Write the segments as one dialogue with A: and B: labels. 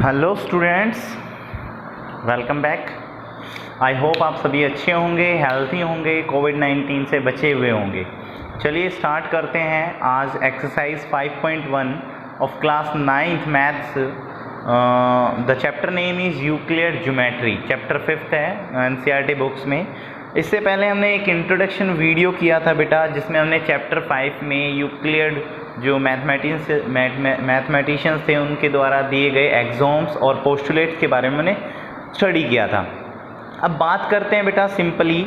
A: Hello students, welcome back. I hope आप सभी अच्छे होंगे, हेल्थी होंगे, कोविड-19 से बचे हुए होंगे। चलिए स्टार्ट करते हैं आज exercise 5.1 of class 9th maths. The chapter name is Euclid geometry. Chapter 5th है एनसीईआरटी बुक्स में। इससे पहले हमने एक इंट्रोडक्शन वीडियो किया था बेटा, जिसमें हमने चैप्टर 5 में यूक्लिड जो मैथमेटिशियंस थे उनके द्वारा दिए गए एग्जाम्स और पोस्टुलेट्स के बारे में मैंने स्टडी किया था। अब बात करते हैं बेटा सिंपली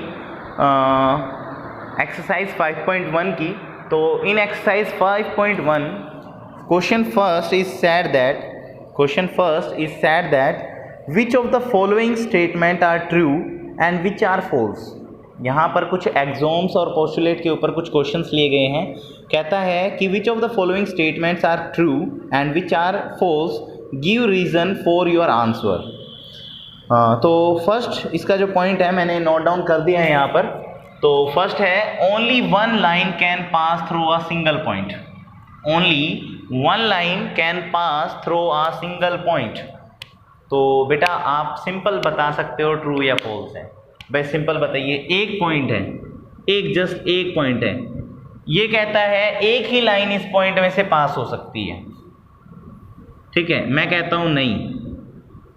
A: एक्सरसाइज 5.1 की। तो इन exercise 5.1 question first is said that which of the following statement are true and which are false. यहाँ पर कुछ एग्जाम्स और पोस्टुलेट के ऊपर कुछ क्वेश्चंस लिए गए हैं। कहता है कि which of the following statements are true and which are false, give reason for your answer. तो फर्स्ट इसका जो पॉइंट है मैंने नोट डाउन कर दिया है यहाँ पर। तो फर्स्ट है only one line can pass through a single point. Only one line can pass through a single point. तो बेटा आप सिंपल बता सकते हो ट्रू या फॉल्स है। भाई सिंपल बताइए, एक पॉइंट है, जस्ट एक पॉइंट है, ये कहता है एक ही लाइन इस पॉइंट में से पास हो सकती है। ठीक है, मैं कहता हूं नहीं,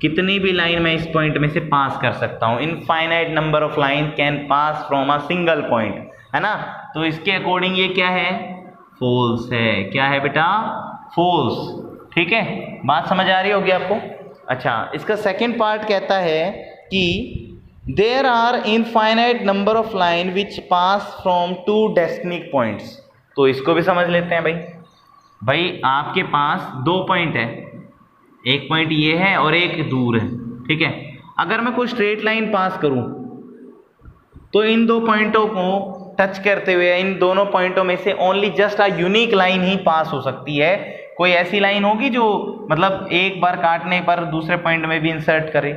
A: कितनी भी लाइन मैं इस पॉइंट में से पास कर सकता हूं। Infinite number of line can pass from a single point, है ना। तो इसके अकॉर्डिंग ये क्या है, फॉल्स है। क्या है बेटा, फॉल्स। ठीक है, बात समझ आ रही होगी आपको। अच्छा, इसका सेकंड पार्ट कहता है कि there are infinite number of line which pass from two distinct points. तो इसको भी समझ लेते हैं भाई आपके पास दो पॉइंट है, एक पॉइंट ये है और एक दूर है। ठीक है, अगर मैं कोई स्ट्रेट लाइन पास करूं तो इन दो पॉइंटों को टच करते हुए इन दोनों पॉइंटों में से only just a unique line ही पास हो सकती है। कोई ऐसी लाइन होगी जो मतलब एक बार काटने पर दूसरे पॉइंट में भी इंसर्ट करे।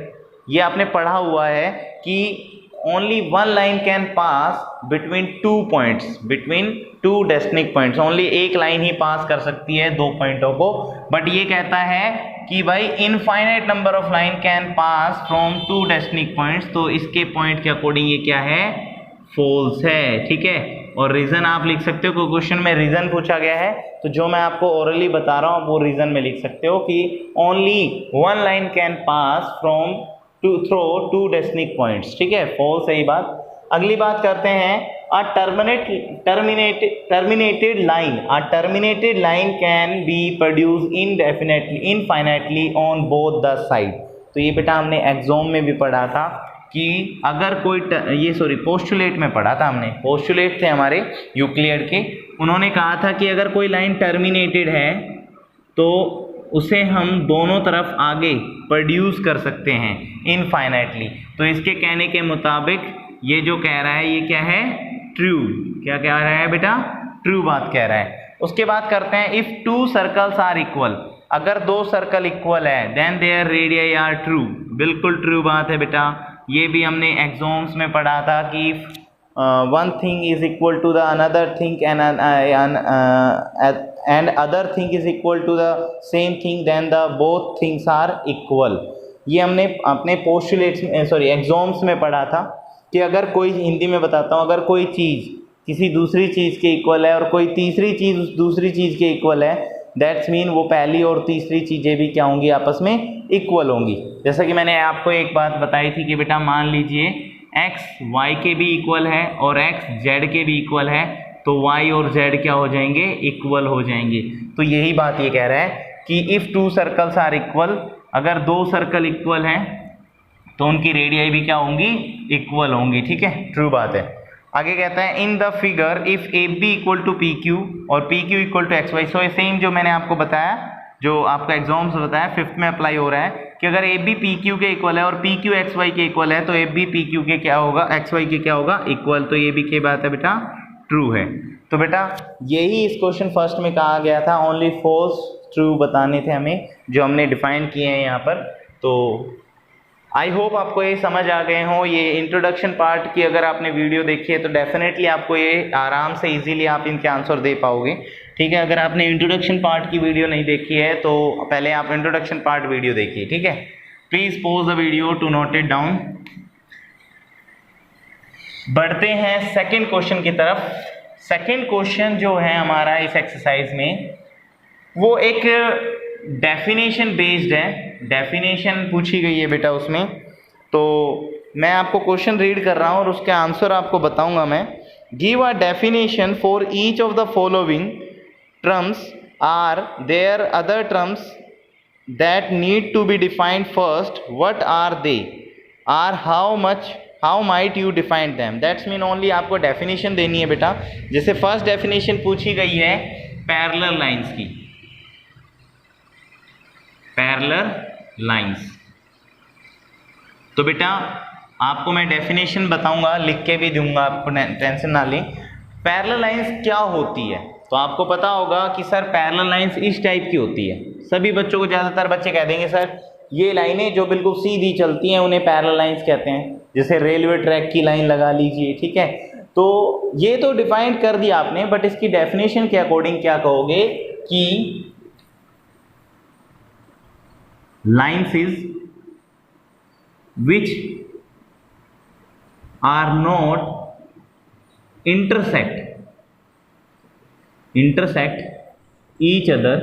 A: ये आपने पढ़ा हुआ है कि only one line can pass between two points, between two distinct points. Only एक लाइन ही पास कर सकती है दो पॉइंटों को। बट ये कहता है कि भाई infinite number of line can pass from two distinct points. तो इसके पॉइंट के अकॉर्डिंग ये क्या है, फॉल्स है। ठीक है, और रीजन आप लिख सकते हो, कोई क्वेश्चन में रीजन पूछा गया है तो जो मैं आपको ओरली बता रहा हूँ वो रीजन में लिख सकते हो कि only one line can pass from through two distinct points. ठीक है, फॉल्स है ये बात। अगली बात करते हैं a terminated line can be produced infinitely on both the side। तो ये बेटा हमने एग्जाम में भी पढ़ा था कि अगर कोई पोस्टुलेट में पढ़ा था हमने। पोस्टुलेट थे हमारे यूक्लिड के, उन्होंने कहा था कि अगर कोई लाइन टर्मिनेटेड है तो उसे हम दोनों तरफ आगे प्रोड्यूस कर सकते हैं इनफाइनाइटली। तो इसके कहने के मुताबिक ये जो कह रहा है ये क्या है, ट्रू। क्या कह रहा है बेटा, ट्रू बात कह रहा है। उसके बाद करते हैं if two circles are equal. अगर दो सर्कल इक्वल है then their radii are true. बिल्कुल ट्रू बात है बेटा। ये भी हमने एग्जाम्स में पढ़ा था कि one thing is equal to the another thing and other thing is equal to the same thing then the both things are equal. ये हमने अपने पोस्टुलेट्स एग्जाम्स में पढ़ा था कि अगर कोई, हिंदी में बताता हूँ, अगर कोई चीज़ किसी दूसरी चीज़ के इक्वल है और कोई तीसरी चीज़ उस दूसरी चीज़ के इक्वल है, दैट्स मीन वो पहली और तीसरी चीज़ें भी क्या होंगी, आपस में इक्वल होंगी। जैसा कि मैंने आपको एक बात बताई थी कि बेटा मान लीजिए x y के भी इक्वल है और x z के भी इक्वल है, तो y और z क्या हो जाएंगे, इक्वल हो जाएंगे। तो यही बात ये कह रहा है कि if two circles are equal, अगर दो सर्कल इक्वल हैं तो उनकी रेडियाई भी क्या होंगी, इक्वल होंगी। ठीक है, ट्रू बात है। आगे कहता है in the figure if A B equal to P Q और P Q equal to X Y. So same जो मैंने आपको बताया, जो आपका एग्जाम्स बताया 5th में अप्लाई हो रहा है कि अगर ए बी पी क्यू के इक्वल है और पी क्यू एक्स वाई के इक्वल है तो ए बी पी क्यू के क्या होगा, एक्स वाई के क्या होगा, इक्वल। तो ये भी क्या बात है बेटा, ट्रू है। तो बेटा यही इस क्वेश्चन फर्स्ट में कहा गया था, ओनली फॉल्स ट्रू बताने थे हमें, जो हमने डिफाइन किए हैं यहाँ पर। तो आई होप आपको ये समझ आ गए हों। ये इंट्रोडक्शन पार्ट की अगर आपने वीडियो देखी है तो डेफिनेटली आपको ये आराम से इजीली आप इनके आंसर दे पाओगे। ठीक है, अगर आपने इंट्रोडक्शन पार्ट की वीडियो नहीं देखी है तो पहले आप इंट्रोडक्शन पार्ट वीडियो देखिए। ठीक है, please pause the video to note it down. बढ़ते हैं सेकंड क्वेश्चन की तरफ। सेकंड क्वेश्चन जो है हमारा इस एक्सरसाइज में वो एक डेफिनेशन बेस्ड है। डेफिनेशन पूछी गई है बेटा उसमें, तो मैं आपको क्वेश्चन रीड कर रहा हूँ और उसके आंसर आपको बताऊंगा मैं। Give a definition for each of the following terms, are there other terms that need to be defined first, what are they, or how might you defined them. That's mean only आपको definition देनी है बेटा। जैसे first definition पूछी गई है parallel lines की, parallel lines. तो बेटा आपको मैं डेफिनेशन बताऊंगा, लिख के भी दूंगा, आपको टेंशन ना लें। पैरेलल लाइंस क्या होती है तो आपको पता होगा कि सर पैरेलल लाइंस इस टाइप की होती है। सभी बच्चों को, ज़्यादातर बच्चे कह देंगे सर ये लाइनें जो बिल्कुल सीधी चलती हैं उन्हें पैरेलल लाइंस कहते हैं। जैसे रेलवे ट्रैक की लाइन लगा लीजिए। ठीक है, तो ये तो डिफाइन कर दिया आपने, बट इसकी डेफिनेशन के अकॉर्डिंग क्या कहोगे कि lines is which are not intersect each other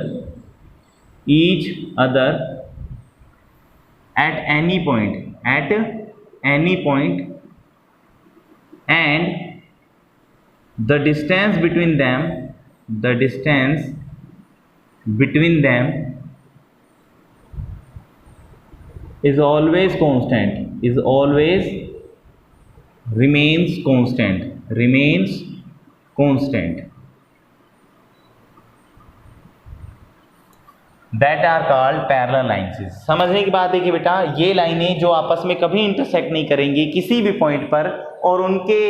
A: at any point and the distance between them is always constant, remains constant, that are called parallel lines। समझने की बात है कि बेटा ये लाइनें जो आपस में कभी इंटरसेक्ट नहीं करेंगी किसी भी पॉइंट पर, और उनके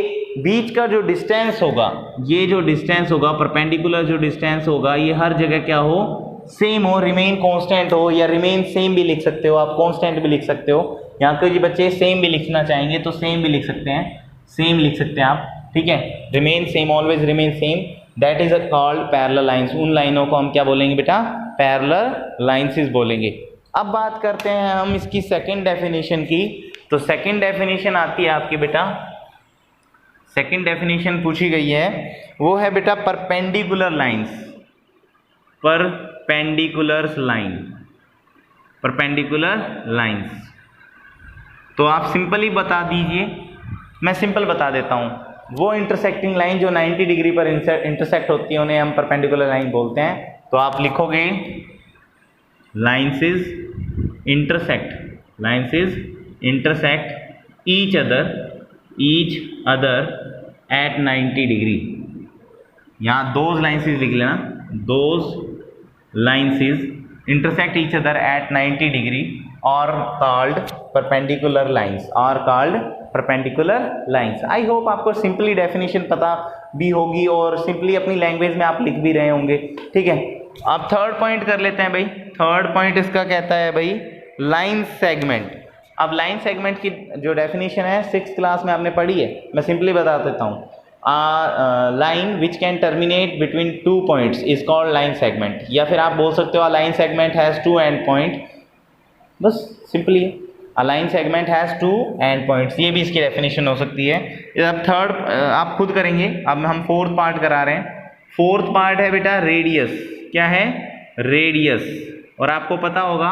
A: बीच का जो डिस्टेंस होगा, ये जो डिस्टेंस होगा, परपेंडिकुलर जो डिस्टेंस होगा, ये हर जगह क्या हो, सेम हो, रिमेन कांस्टेंट हो, या रिमेन सेम भी लिख सकते हो आप, कांस्टेंट भी लिख सकते हो। यहाँ के जो बच्चे सेम भी लिखना चाहेंगे तो सेम भी लिख सकते हैं, सेम लिख सकते हैं आप। ठीक है, remain same, always remain same, that is called parallel lines. उन लाइनों को हम क्या बोलेंगे बेटा, पैरेलल लाइंस बोलेंगे। अब बात करते हैं हम इसकी सेकंड डेफिनेशन की। तो सेकंड डेफिनेशन आती है आपकी बेटा, सेकंड डेफिनेशन पूछी गई है वो है बेटा परपेंडिकुलर लाइंस, परपेंडिकुलर लाइंस। तो आप सिंपली बता दीजिए, मैं सिंपल बता देता हूँ। वो इंटरसेक्टिंग लाइन जो 90 डिग्री पर इंटरसेक्ट होती है उन्हें हम परपेंडिकुलर लाइन बोलते हैं। तो आप लिखोगे lines is intersect each other at 90 degree. यहाँ दोज लाइंस लिख लेना, those lines intersect each other at 90 degree are called perpendicular lines। I hope आपको सिंपली डेफिनेशन पता भी होगी और सिंपली अपनी लैंग्वेज में आप लिख भी रहे होंगे। ठीक है, अब थर्ड पॉइंट कर लेते हैं भाई। थर्ड पॉइंट इसका कहता है भाई लाइन सेगमेंट। अब लाइन सेगमेंट की जो डेफिनेशन है 6th क्लास में आपने पढ़ी है, मैं सिंपली बता देता हूँ। Line which can terminate between 2 points is called line segment, या फिर आप बोल सकते हो line segment has 2 end point. बस simply a line segment has 2 end points, ये भी इसकी डेफिनेशन हो सकती है। अब थर्ड आप खुद करेंगे, अब हम फोर्थ पार्ट करा रहे हैं। फोर्थ पार्ट है बेटा रेडियस। क्या है, रेडियस। और आपको पता होगा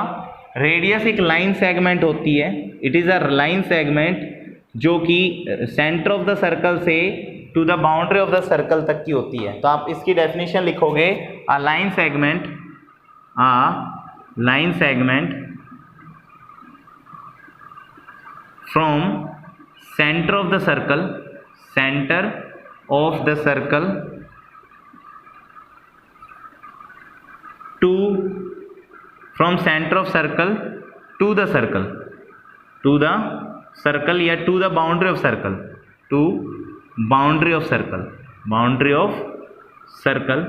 A: रेडियस एक लाइन सेगमेंट होती है। It is a line segment जो कि सेंटर ऑफ द सर्कल से to the boundary of the circle तक की होती है। तो आप इसकी डेफिनेशन लिखोगे a line segment from centre of the circle to from centre of circle to the circle या to the boundary of circle, to boundary of circle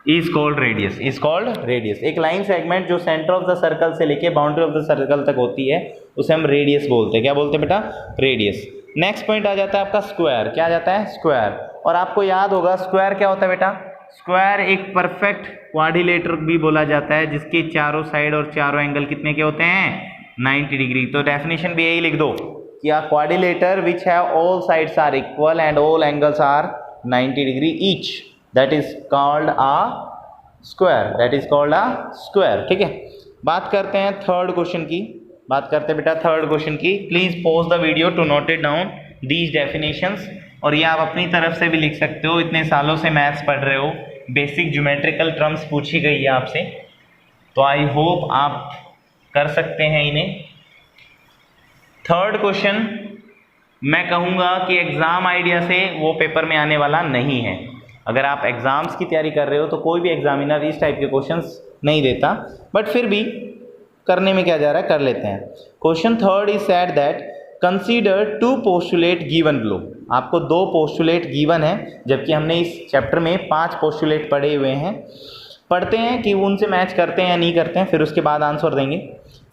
A: is called radius, is called radius. एक line segment जो centre of the circle से लेके boundary of the circle तक होती है उसे हम रेडियस बोलते हैं। क्या बोलते हैं बेटा? रेडियस। नेक्स्ट पॉइंट आ जाता है आपका स्क्वायर। क्या आ जाता है? स्क्वायर। और आपको याद होगा स्क्वायर क्या होता है बेटा? स्क्वायर एक परफेक्ट क्वाड्रिलेटर भी बोला जाता है जिसके चारों साइड और चारों एंगल कितने के होते हैं? 90 डिग्री। तो डेफिनेशन भी यही लिख दो कि a quadrilateral which have all sides are equal and all angles are 90 degree each, that is called a square, that is called a square। ठीक है, बात करते हैं थर्ड क्वेश्चन की। बात करते हैं बेटा थर्ड क्वेश्चन की। Please pause the video to note it down these definitions. और ये आप अपनी तरफ से भी लिख सकते हो, इतने सालों से मैथ्स पढ़ रहे हो, बेसिक ज्योमेट्रिकल टर्म्स पूछी गई है आपसे, तो आई होप आप कर सकते हैं इन्हें। थर्ड क्वेश्चन मैं कहूँगा कि एग्ज़ाम आइडिया से वो पेपर में आने वाला नहीं है। अगर आप एग्ज़ाम्स की तैयारी कर रहे हो तो कोई भी एग्जामिनर इस टाइप के क्वेश्चंस नहीं देता, बट फिर भी करने में क्या जा रहा है, कर लेते हैं। Question third is said that consider 2 postulate given below. आपको 2 पोस्टुलेट गिवन है, जबकि हमने इस चैप्टर में 5 पोस्टुलेट पढ़े हुए हैं। पढ़ते हैं कि उनसे मैच करते हैं या नहीं करते हैं, फिर उसके बाद आंसर देंगे।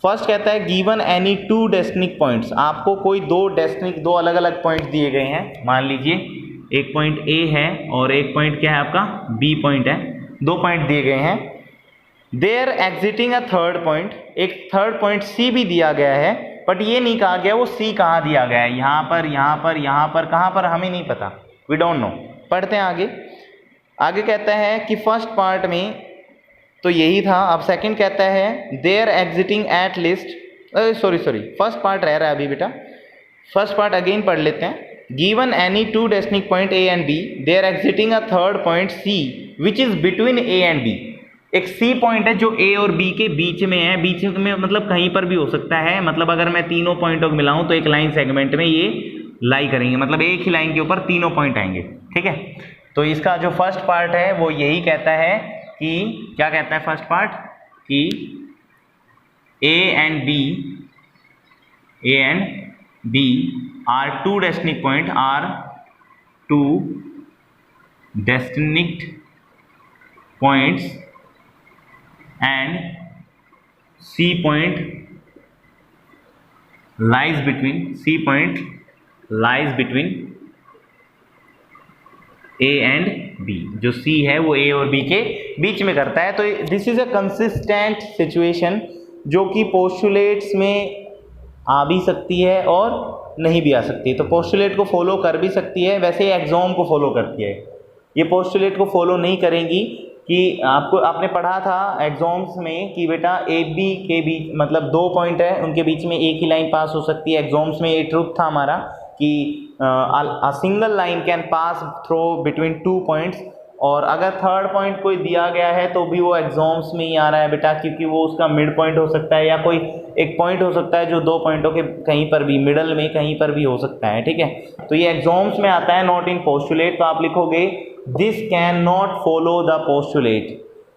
A: फर्स्ट कहता है गिवन एनी 2 डेस्टिनिक पॉइंट्स। आपको कोई 2 अलग अलग पॉइंट्स दिए गए हैं। मान लीजिए एक पॉइंट ए है और एक पॉइंट क्या है आपका? बी पॉइंट है। 2 पॉइंट दिए गए हैं। There existing a third point, एक थर्ड पॉइंट सी भी दिया गया है, बट ये नहीं कहा गया वो सी कहाँ दिया गया है, यहाँ पर, यहाँ पर, यहाँ पर, कहाँ पर, हमें नहीं पता, वी डोंट नो। पढ़ते हैं आगे। आगे कहता है कि फर्स्ट पार्ट में तो यही था। अब सेकंड कहता है there existing at least, sorry first part रह रहा है अभी बेटा, फर्स्ट पार्ट अगेन पढ़ लेते हैं। Given any 2 distinct point A and B, there existing a third point C which is between A and B. एक सी पॉइंट है जो ए और बी के बीच में है। बीच में मतलब कहीं पर भी हो सकता है। मतलब अगर मैं तीनों पॉइंटों को मिलाऊं तो एक लाइन सेगमेंट में ये लाई करेंगे, मतलब एक ही लाइन के ऊपर तीनों पॉइंट आएंगे। ठीक है, तो इसका जो फर्स्ट पार्ट है वो यही कहता है कि, क्या कहता है फर्स्ट पार्ट? कि A and B are 2 distinct point, are 2 distinct points and C point lies between A and B। जो C है वो A और B के बीच में करता है। तो this is a consistent situation जो कि पोस्टुलेट्स में आ भी सकती है और नहीं भी आ सकती है। तो पोस्टुलेट को फॉलो कर भी सकती है, वैसे एक्सॉम को फॉलो करती है। ये पोस्टुलेट को फॉलो नहीं करेंगी कि आपने पढ़ा था एग्जाम्स में कि बेटा ए बी के बीच, मतलब 2 पॉइंट है उनके बीच में एक ही लाइन पास हो सकती है। एग्जाम्स में ये ट्रुथ था हमारा कि a single line can pass through between 2 points. और अगर थर्ड पॉइंट कोई दिया गया है तो भी वो एग्जाम्स में ही आ रहा है बेटा, क्योंकि वो उसका मिड पॉइंट हो सकता है या कोई एक पॉइंट हो सकता है जो 2 पॉइंटों के कहीं पर भी, मिडल में कहीं पर भी हो सकता है। ठीक है, तो ये एग्जाम्स में आता है, नॉट इन पोस्टुलेट। तो आप लिखोगे this can not follow the postulate,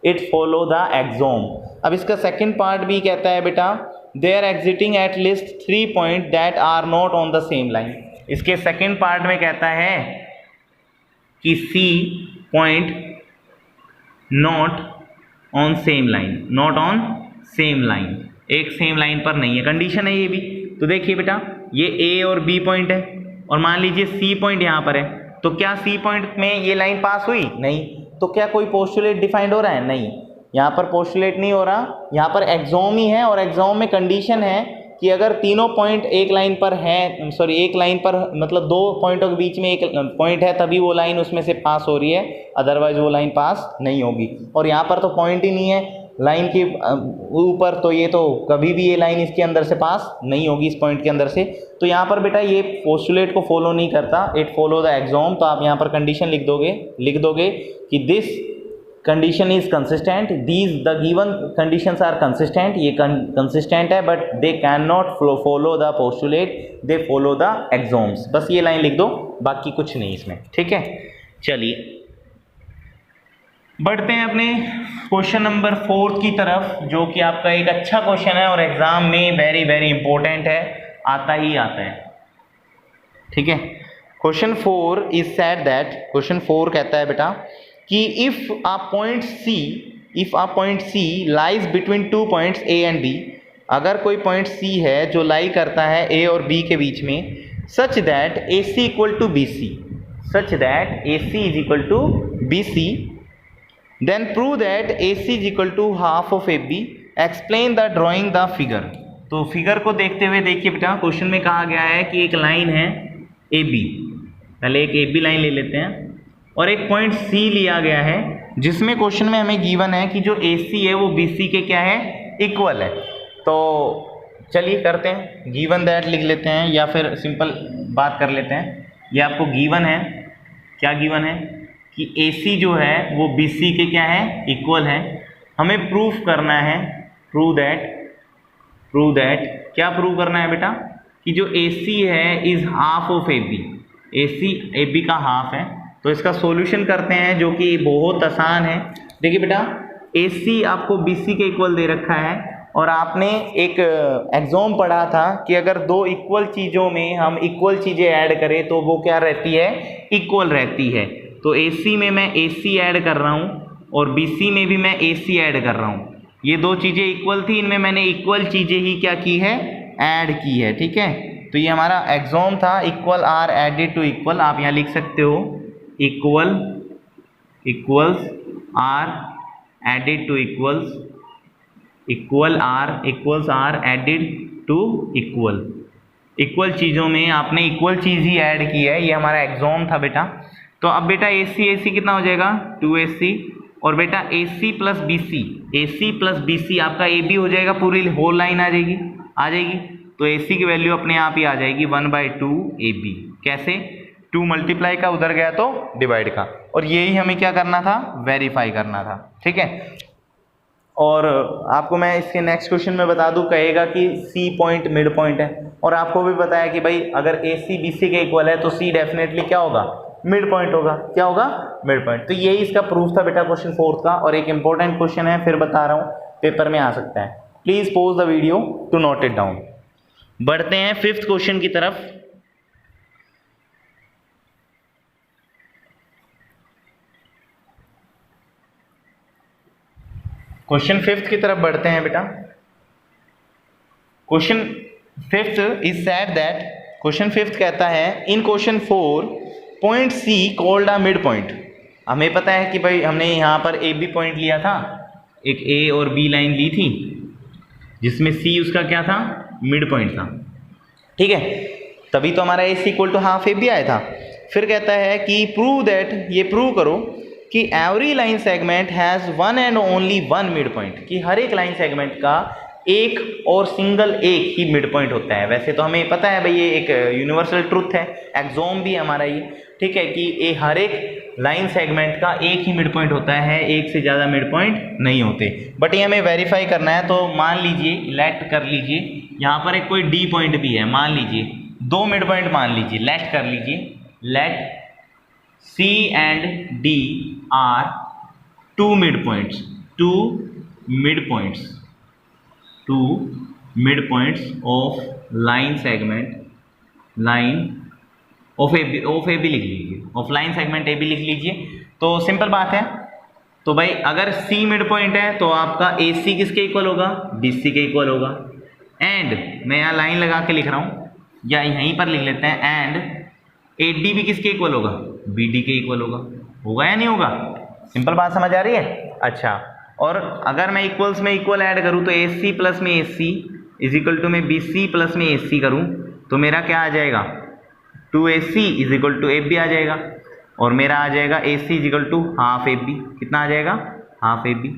A: it follow the axiom. अब इसका सेकंड पार्ट भी कहता है बेटा there existing at least 3 point that are not on the same line. इसके सेकंड पार्ट में कहता है कि C point not on same line, not on same line, एक सेम लाइन पर नहीं है। कंडीशन है ये भी। तो देखिए बेटा ये ए और बी पॉइंट है और मान लीजिए सी पॉइंट यहाँ पर है, तो क्या सी पॉइंट में ये लाइन पास हुई? नहीं। तो क्या कोई पोस्टुलेट डिफाइंड हो रहा है? नहीं, यहाँ पर पोस्टुलेट नहीं हो रहा, यहाँ पर एक्सॉम ही है। और एक्सॉम में कंडीशन है कि अगर तीनों पॉइंट एक लाइन पर है, सॉरी एक लाइन पर मतलब 2 पॉइंटों के बीच में एक पॉइंट है तभी वो लाइन उसमें से पास हो रही है, अदरवाइज वो लाइन पास नहीं होगी। और यहाँ पर तो पॉइंट ही नहीं है लाइन के ऊपर, तो ये तो कभी भी ये लाइन इसके अंदर से पास नहीं होगी, इस पॉइंट के अंदर से। तो यहाँ पर बेटा ये पोस्टुलेट को फॉलो नहीं करता, इट फॉलो द एक्सॉम। तो आप यहाँ पर कंडीशन लिख दोगे कि this condition is consistent, these the given conditions are consistent. ये कंसिस्टेंट है but they can not follow the postulate, they follow the axioms. बस ये लाइन लिख दो, बाकी कुछ नहीं इसमें। ठीक है, चलिए बढ़ते हैं अपने क्वेश्चन नंबर 4 की तरफ, जो कि आपका एक अच्छा क्वेश्चन है और एग्जाम में वेरी वेरी इंपॉर्टेंट है, आता ही आता है। ठीक है, question 4 is said that, question 4 कहता है बेटा कि if a point C lies between 2 points A and B, अगर कोई पॉइंट सी है जो लाई करता है ए और बी के बीच में, such that A C equal to B C, such that A C is equal to B C, then prove that A C is equal to half of A B, explain the drawing the figure. तो figure को देखते हुए देखिए बेटा, question में कहा गया है कि एक लाइन है ए बी, पहले एक ए बी लाइन ले लेते हैं, और एक पॉइंट सी लिया गया है जिसमें क्वेश्चन में हमें गिवन है कि जो ए सी है वो बी सी के क्या है, इक्वल है। तो चलिए करते हैं, गिवन दैट लिख लेते हैं या फिर सिंपल बात कर लेते हैं। ये आपको गिवन है, क्या गिवन है कि ए सी जो है वो बी सी के क्या है, इक्वल है। हमें प्रूफ करना है, प्रूव दैट क्या प्रूव करना है बेटा, कि जो ए सी है is half of A B, A C A B का हाफ है। तो इसका सॉल्यूशन करते हैं जो कि बहुत आसान है। देखिए बेटा, ए सी आपको बी सी के इक्वल दे रखा है, और आपने एक एग्जाम पढ़ा था कि अगर दो इक्वल चीज़ों में हम इक्वल चीज़ें ऐड करें तो वो क्या रहती है, इक्वल रहती है। तो ए सी में मैं ए सी ऐड कर रहा हूँ और बी सी में भी मैं ए सी ऐड कर रहा हूँ। ये दो चीज़ें इक्वल थी, इनमें मैंने इक्वल चीज़ें ही क्या की है, ऐड की है। ठीक है, तो ये हमारा एग्जाम था, equal are added to equal. आप यहाँ लिख सकते हो equals are added to equals, equals are added to equal. Equal चीज़ों में आपने इक्वल चीज़ ही ऐड की है, ये हमारा एग्जाम था बेटा। तो अब बेटा ए सी कितना हो जाएगा, 2AC, और बेटा ए सी प्लस बी सी आपका ए बी हो जाएगा, पूरी होल लाइन आ जाएगी। तो ए सी की वैल्यू अपने आप ही आ जाएगी 1/2 AB। कैसे, 2 मल्टीप्लाई का उधर गया तो डिवाइड का, और यही हमें क्या करना था, वेरीफाई करना था। ठीक है, और आपको मैं इसके नेक्स्ट क्वेश्चन में बता दूं, कहेगा कि सी पॉइंट मिड पॉइंट है, और आपको भी पता है कि भाई अगर ए सी बी सी के इक्वल है तो सी डेफिनेटली क्या होगा, मिड पॉइंट होगा। क्या होगा, मिड पॉइंट। तो यही इसका प्रूफ था बेटा क्वेश्चन 4 का, और एक इंपॉर्टेंट क्वेश्चन है, फिर बता रहा हूँ, पेपर में आ सकता है। Please pause the video to note it down. बढ़ते हैं 5th क्वेश्चन की तरफ। क्वेश्चन 5th की तरफ बढ़ते हैं बेटा। Question 5th is said that, question 5th कहता है, in question 4 point C called a midpoint. हमें पता है कि भाई हमने यहाँ पर ए बी पॉइंट लिया था, एक ए और बी लाइन ली थी जिसमें सी उसका क्या था, मिड पॉइंट था। ठीक है, तभी तो हमारा A C equal to half A B आया था। फिर कहता है कि प्रूव दैट, ये प्रूव करो कि every line segment has one and only one mid point, कि हर एक लाइन सेगमेंट का एक और सिंगल एक ही मिड पॉइंट होता है। वैसे तो हमें पता है भाई ये एक यूनिवर्सल ट्रुथ है, एग्जाम भी हमारा ये, ठीक है, कि ये हर एक लाइन सेगमेंट का एक ही मिड पॉइंट होता है, एक से ज़्यादा मिड पॉइंट नहीं होते। बट ये हमें वेरीफाई करना है, तो मान लीजिए, लेट कर लीजिए, यहाँ पर एक कोई डी पॉइंट भी है, मान लीजिए 2 मिड पॉइंट मान लीजिए, लेट कर लीजिए, late C and D are 2 midpoints of line segment, line of AB लिख लीजिए, ऑफ लाइन सेगमेंट AB लिख लीजिए। तो सिंपल बात है, तो भाई अगर C मिड पॉइंट है तो आपका AC किसके इक्वल होगा, BC के इक्वल होगा। एंड मैं यहाँ लाइन लगा के लिख रहा हूँ, या यहीं पर लिख लेते हैं, एंड AD भी किसके इक्वल होगा, BD के इक्वल होगा या नहीं होगा। सिंपल बात समझ आ रही है। अच्छा, और अगर मैं इक्वल्स में इक्वल ऐड करूँ तो AC प्लस में AC इज इक्वल टू मैं BC प्लस में AC करूँ तो मेरा क्या आ जाएगा, 2AC is equal to AB आ जाएगा, और मेरा आ जाएगा AC is equal to half AB। कितना आ जाएगा, हाफ AB।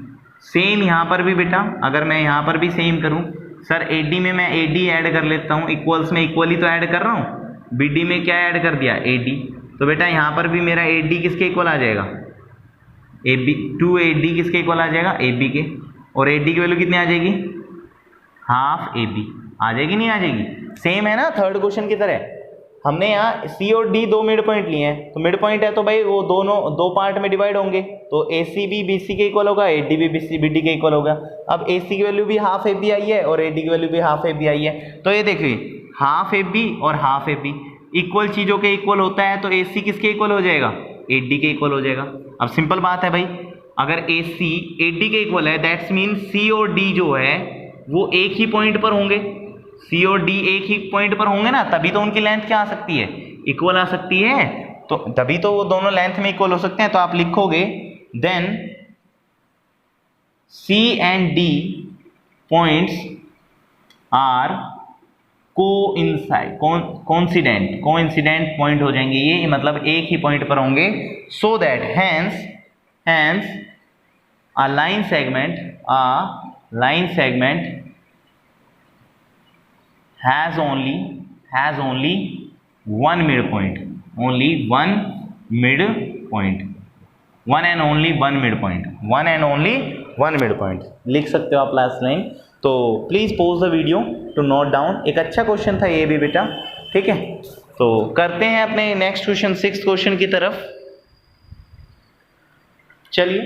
A: सेम यहाँ पर भी बेटा, अगर मैं यहाँ पर भी सेम करूँ, सर AD में मैं AD ऐड कर लेता हूँ, इक्वल्स में इक्वल ही तो ऐड कर रहा हूँ, BD में क्या ऐड कर दिया, AD। तो बेटा यहाँ पर भी मेरा AD किसके इक्वल आ जाएगा, AB, 2AD किसके इक्वल आ जाएगा, AB के, और AD की वैल्यू कितनी आ जाएगी, हाफ AB आ जाएगी, नहीं आ जाएगी। सेम है ना थर्ड क्वेश्चन की तरह, हमने यहाँ C और D 2 मिड पॉइंट लिए हैं, तो मिड पॉइंट है तो भाई वो दोनों 2 पार्ट में डिवाइड होंगे, तो AC भी BC के इक्वल होगा, AD भी BD के इक्वल होगा। अब AC की वैल्यू भी हाफ AB आई है और AD की वैल्यू भी हाफ AB आई है, तो ये देखिए हाफ AB और हाफ AB इक्वल चीज़ों के इक्वल होता है, तो AC किसके इक्वल हो जाएगा, AD के इक्वल हो जाएगा। अब सिंपल बात है भाई, अगर AC AD के इक्वल है दैट्स मीन C और D जो है वो एक ही पॉइंट पर होंगे, C और D एक ही पॉइंट पर होंगे ना, तभी तो उनकी लेंथ क्या आ सकती है, इक्वल आ सकती है, तो तभी तो वो दोनों लेंथ में इक्वल हो सकते हैं। तो आप लिखोगे then C and D points are coincident point हो जाएंगे ये, मतलब एक ही पॉइंट पर होंगे, so that hence a line segment has only one midpoint, one and only one midpoint लिख सकते हो आप लास्ट लाइन। तो please pause the video to note down. एक अच्छा क्वेश्चन था ये भी बेटा, ठीक है। तो करते हैं अपने नेक्स्ट क्वेश्चन, 6th क्वेश्चन की तरफ। चलिए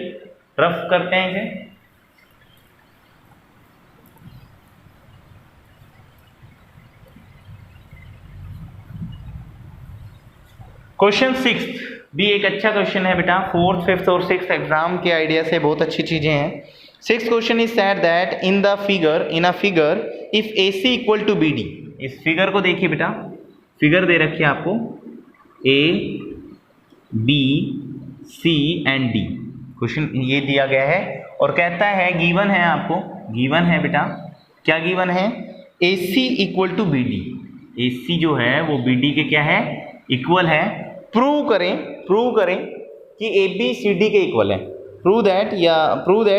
A: रफ करते हैं इसे। क्वेश्चन 6th भी एक अच्छा क्वेश्चन है बेटा, 4th 5th और 6th एग्जाम के आइडिया से बहुत अच्छी चीजें हैं। 6th question is said that in a figure if AC equal to BD। इस फिगर को देखिए बेटा, फिगर दे रखी है आपको A B C and D, question ये दिया गया है और कहता है गिवन है, आपको गिवन है बेटा, क्या गिवन है, AC equal to BD, AC जो है वो BD के क्या है, इक्वल है। प्रूव करें कि AB CD के इक्वल है, prove that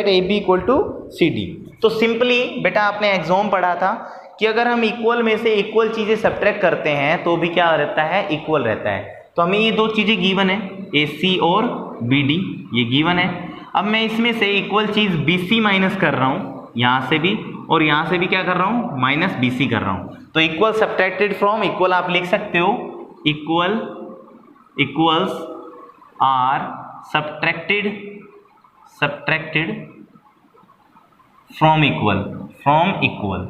A: AB equal to CD। तो सिंपली बेटा आपने एग्जाम पढ़ा था कि अगर हम इक्वल में से इक्वल चीजें सब्ट्रैक्ट करते हैं तो भी क्या रहता है, इक्वल रहता है। तो हमें ये दो चीजें गिवन है, AC और BD, ये गिवन है। अब मैं इसमें से इक्वल चीज BC माइनस कर रहा हूँ, यहाँ से भी और यहाँ से भी क्या कर रहा हूँ, माइनस BC कर रहा हूँ। तो इक्वल सब्ट्रैक्टेड फ्रॉम इक्वल आप लिख सकते हो, equals are subtracted from equal.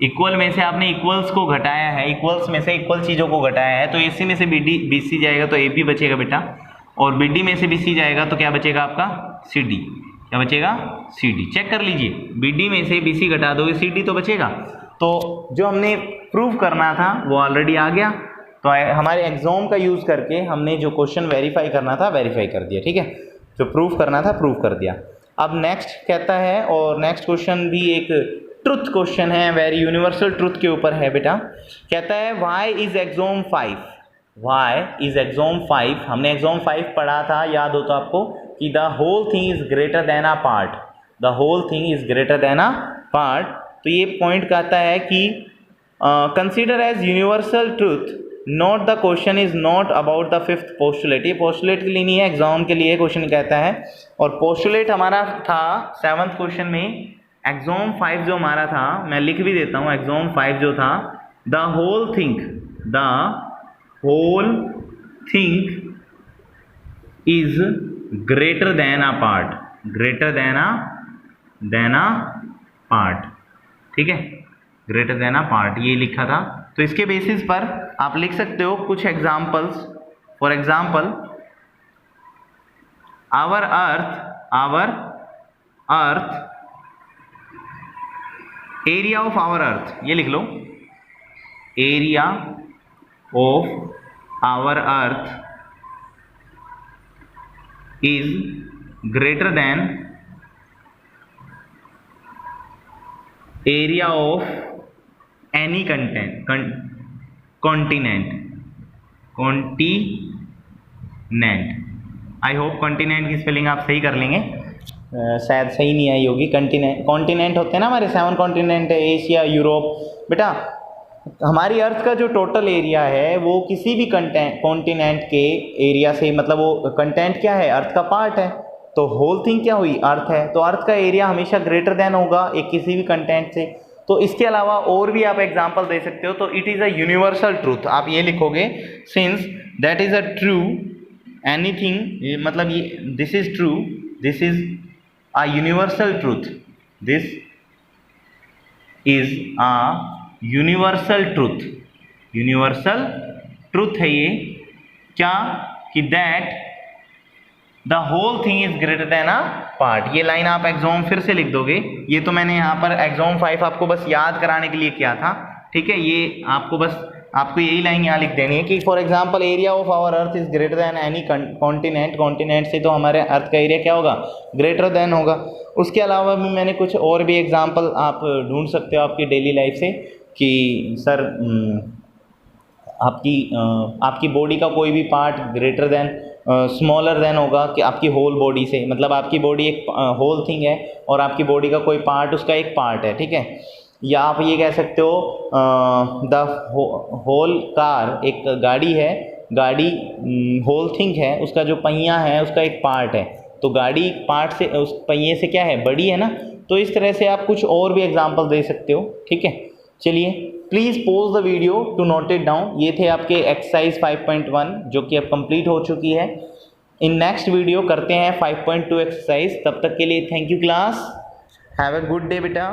A: Equal में से आपने इक्वल्स को घटाया है, इक्वल्स में से इक्वल चीज़ों को घटाया है, तो AC में से BC जाएगा तो AB बचेगा बेटा, और BD में से BC जाएगा तो क्या बचेगा आपका, CD। क्या बचेगा, CD। चेक कर लीजिए, BD में से BC घटा दोगे CD तो बचेगा। तो जो हमने प्रूव करना था वो ऑलरेडी आ गया, तो हमारे एग्जाम का यूज़ करके हमने जो क्वेश्चन वेरीफाई करना था वेरीफाई कर दिया, ठीक है। जो प्रूफ करना था प्रूफ कर दिया। अब नेक्स्ट कहता है, और नेक्स्ट क्वेश्चन भी एक ट्रुथ क्वेश्चन है, वेरी यूनिवर्सल ट्रुथ के ऊपर है बेटा। कहता है व्हाई इज एक्सोम 5। हमने एक्सोम 5 पढ़ा था, याद हो तो आपको, कि the whole thing is greater than a part. तो ये पॉइंट कहता है कि consider as universal truth note the question is not about the 5th postulate. ये पोस्टुलेट के लिए नहीं है, एग्जाम के लिए क्वेश्चन कहता है। और पोस्टुलेट हमारा था 7th क्वेश्चन में, एग्जाम 5 जो हमारा था, मैं लिख भी देता हूँ, एग्जाम 5 जो था, the whole thing is greater than a part, ठीक है, ग्रेटर देन अ पार्ट, ये लिखा था। तो इसके बेसिस पर आप लिख सकते हो कुछ examples. For example, our earth area of our earth, ये लिख लो, area of our earth is greater than area of any continent. I hope continent की स्पेलिंग आप सही कर लेंगे, शायद सही नहीं आई होगी। कॉन्टिनेंट होते हैं ना हमारे, 7 कॉन्टिनेंट है, एशिया, यूरोप। बेटा हमारी अर्थ का जो टोटल एरिया है वो किसी भी कॉन्टिनेंट के एरिया से, मतलब वो कंटेंट क्या है, अर्थ का पार्ट है। तो होल थिंग क्या हुई, अर्थ है, तो अर्थ का एरिया हमेशा ग्रेटर देन होगा एक किसी भी कंटेंट से। तो इसके अलावा और भी आप एग्जांपल दे सकते हो। तो it is a universal truth, आप ये लिखोगे, since that is a true anything, मतलब ये this is true, this is a universal truth, this is a universal truth है ये, क्या, कि the whole thing is greater than a part. ये लाइन आप एग्जाम फिर से लिख दोगे, ये तो मैंने यहाँ पर एग्जाम 5 आपको बस याद कराने के लिए किया था, ठीक है। ये आपको यही लाइन यहाँ लिख देनी है कि for example area of our earth is greater than any continent. Continent से तो हमारे अर्थ का एरिया क्या होगा, ग्रेटर देन होगा। उसके अलावा भी मैंने कुछ और भी एग्जांपल आप ढूंढ सकते हो आपकी डेली लाइफ से कि सर आपकी बॉडी का कोई भी part greater than smaller than होगा कि आपकी होल बॉडी से, मतलब आपकी बॉडी एक होल थिंग है और आपकी बॉडी का कोई पार्ट उसका एक पार्ट है, ठीक है। या आप ये कह सकते हो द होल कार, एक गाड़ी है, गाड़ी होल थिंग है, उसका जो पहिया है उसका एक पार्ट है, तो गाड़ी पार्ट से उस पहिए से क्या है, बड़ी है ना। तो इस तरह से आप कुछ और भी एग्जांपल दे सकते हो, ठीक है। चलिए please pause the video to note it down. ये थे आपके एक्सरसाइज 5.1 जो कि अब कंप्लीट हो चुकी है। इन नेक्स्ट वीडियो करते हैं 5.2 एक्सरसाइज। तब तक के लिए thank you class, have a good day बेटा।